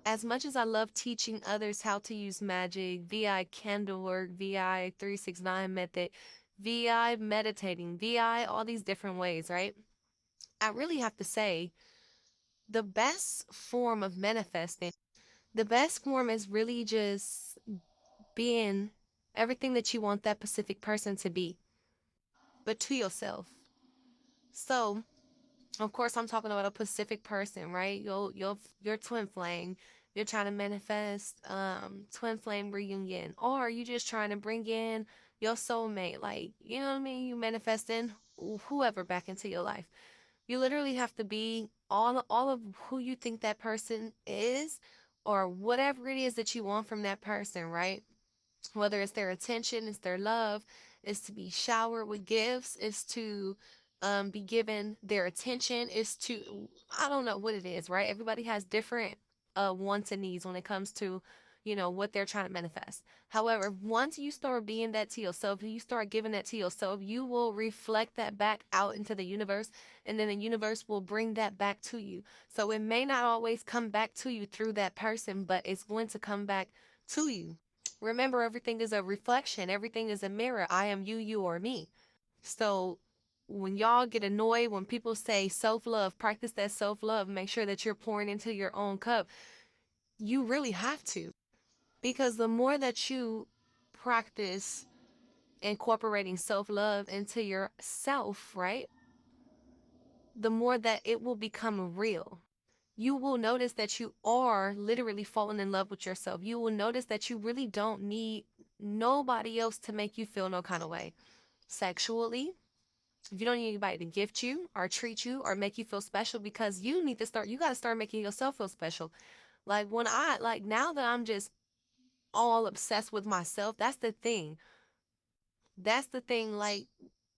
As much as I love teaching others how to use magic, VI candle work, VI 369 method, VI meditating, VI all these different ways, right? I really have to say the best form of manifesting, the best form is really just being everything that you want that specific person to be, but to yourself. So, of course, I'm talking about a Pacific person, right? Your twin flame. You're trying to manifest twin flame reunion, or are you just trying to bring in your soulmate? Like, you know what I mean? You manifesting whoever back into your life. You literally have to be all of who you think that person is, or whatever it is that you want from that person, right? Whether it's their attention, it's their love, it's to be showered with gifts, it's to be given their attention, it's to, I don't know what it is, right? Everybody has different wants and needs when it comes to, what they're trying to manifest. However, once you start being that to yourself, you start giving that to yourself, you will reflect that back out into the universe, and then the universe will bring that back to you. So it may not always come back to you through that person, but it's going to come back to you. Remember, everything is a reflection, everything is a mirror. I am you, you are me. So when y'all get annoyed when people say self love, practice that self love, make sure that you're pouring into your own cup. You really have to. Because the more that you practice incorporating self love into yourself, right? The more that it will become real. You will notice that you are literally falling in love with yourself. You will notice that you really don't need nobody else to make you feel no kind of way. Sexually, if you don't need anybody to gift you or treat you or make you feel special, because you got to start making yourself feel special. Like now that I'm just all obsessed with myself, that's the thing. That's the thing. Like,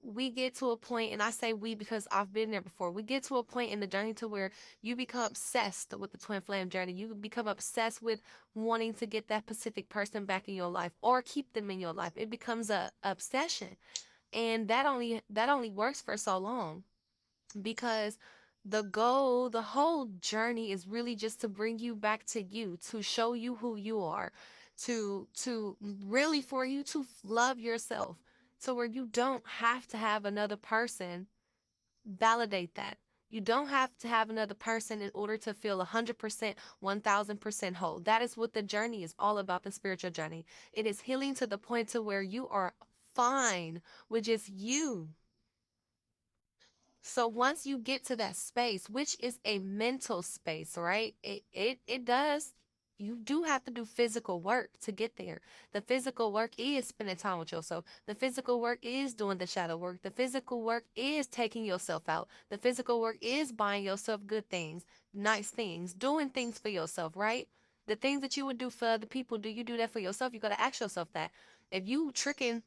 we get to a point, and I say we because I've been there before. We get to a point in the journey to where you become obsessed with the twin flame journey. You become obsessed with wanting to get that Pacific person back in your life or keep them in your life. It becomes a obsession. And that only works for so long, because the goal, the whole journey is really just to bring you back to you, to show you who you are, to really for you to love yourself, so where you don't have to have another person validate that. You don't have to have another person in order to feel 100%, 1000% whole. That is what the journey is all about, the spiritual journey. It is healing to the point to where you are fine with just you. So once you get to that space, which is a mental space, right? It does. You do have to do physical work to get there. The physical work is spending time with yourself. The physical work is doing the shadow work. The physical work is taking yourself out. The physical work is buying yourself good things, nice things, doing things for yourself, right? The things that you would do for other people, do you do that for yourself? You got to ask yourself that. If you tricking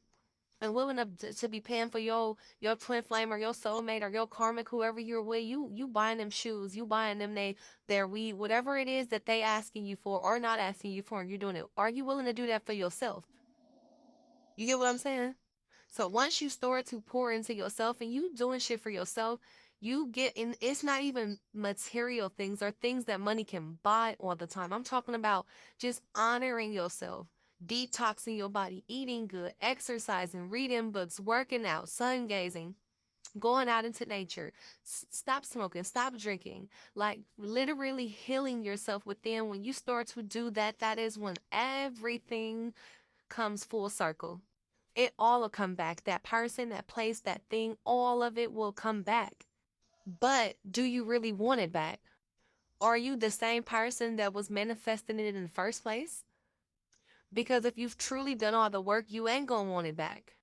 and willing to be paying for your twin flame or your soulmate or your karmic, whoever you're with, you buying them shoes, you buying them their weed, whatever it is that they asking you for or not asking you for, and you're doing it. Are you willing to do that for yourself? You get what I'm saying? So once you start to pour into yourself and you doing shit for yourself, you get in. It's not even material things or things that money can buy all the time. I'm talking about just honoring yourself, detoxing your body, eating good, exercising, reading books, working out, sun gazing, going out into nature, stop smoking, stop drinking, like literally healing yourself within. When you start to do that, that is when everything comes full circle. It all will come back. That person, that place, that thing, all of it will come back. But do you really want it back? Are you the same person that was manifesting it in the first place? Because if you've truly done all the work, you ain't gonna want it back.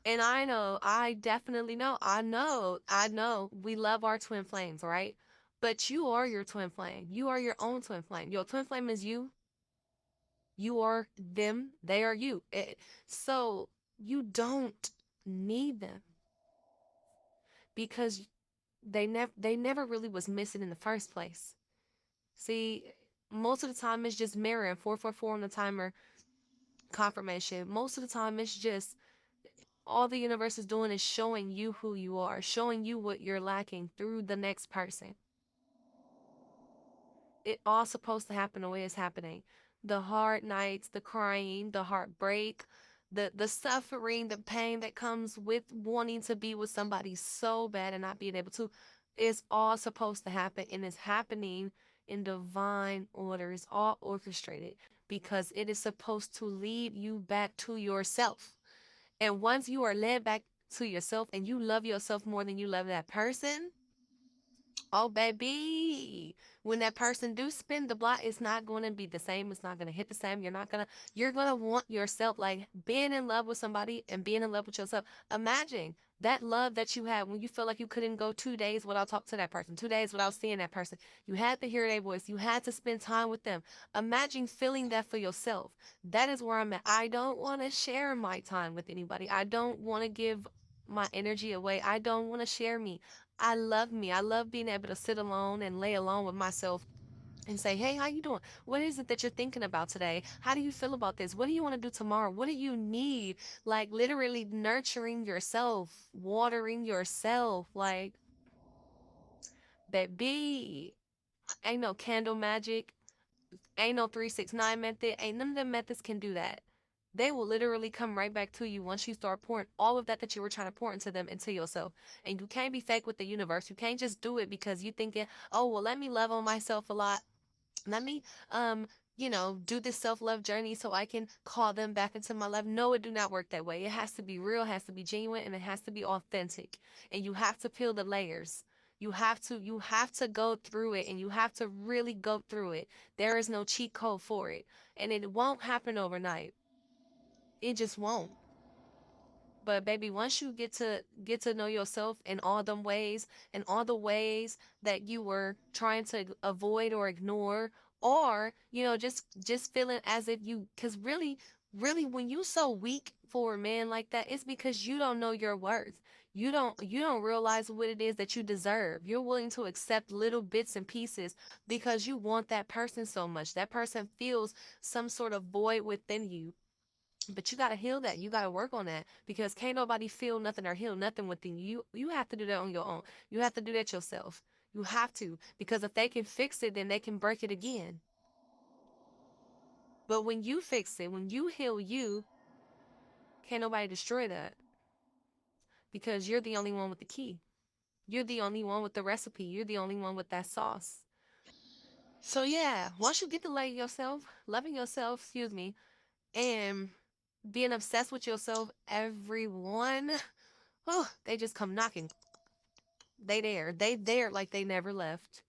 And I know, I definitely know, I know we love our twin flames, right? But you are your twin flame. You are your own twin flame. Your twin flame is you. You are them. They are you. So you don't need them, because they never really was missing in the first place. See, most of the time it's just mirroring 444 on the timer confirmation. Most of the time it's just all the universe is doing is showing you who you are, showing you what you're lacking through the next person. It all supposed to happen the way it's happening. The hard nights, the crying, the heartbreak, the suffering, the pain that comes with wanting to be with somebody so bad and not being able to, is all supposed to happen, and it's happening in divine order. It's all orchestrated because it is supposed to lead you back to yourself. And once you are led back to yourself and you love yourself more than you love that person, oh, baby. When that person do spin the block, it's not going to be the same. It's not going to hit the same. You're going to want yourself, like being in love with somebody and being in love with yourself. Imagine that love that you had when you feel like you couldn't go 2 days without talking to that person, 2 days without seeing that person. You had to hear their voice. You had to spend time with them. Imagine feeling that for yourself. That is where I'm at. I don't want to share my time with anybody. I don't want to give my energy away. I don't want to share me. I love me. I love being able to sit alone and lay alone with myself and say, "Hey, how you doing? What is it that you're thinking about today? How do you feel about this? What do you want to do tomorrow? What do you need?" Like literally nurturing yourself, watering yourself. Like, baby, ain't no candle magic, ain't no 369 method, ain't none of them methods can do that. They will literally come right back to you once you start pouring all of that you were trying to pour into them into yourself. And you can't be fake with the universe. You can't just do it because you thinking, "Oh, well, let me love on myself a lot. Let me do this self-love journey so I can call them back into my life." No, it do not work that way. It has to be real, it has to be genuine, and it has to be authentic. And you have to peel the layers. You have to go through it, and you have to really go through it. There is no cheat code for it. And it won't happen overnight. It just won't. But baby, once you get to know yourself in all them ways, and all the ways that you were trying to avoid or ignore, or just feeling as if you, because really when you so weak for a man like that, it's because you don't know your worth. You don't realize what it is that you deserve. You're willing to accept little bits and pieces because you want that person so much. That person feels some sort of void within you, but you gotta heal that. You gotta work on that because can't nobody feel nothing or heal nothing within you. You have to do that on your own. You have to do that yourself. You have to, because if they can fix it, then they can break it again. But when you fix it, when you heal you, can't nobody destroy that because you're the only one with the key. You're the only one with the recipe. You're the only one with that sauce. So yeah, once you get to like yourself, loving yourself, excuse me, and being obsessed with yourself, everyone, oh, they just come knocking. They there like they never left.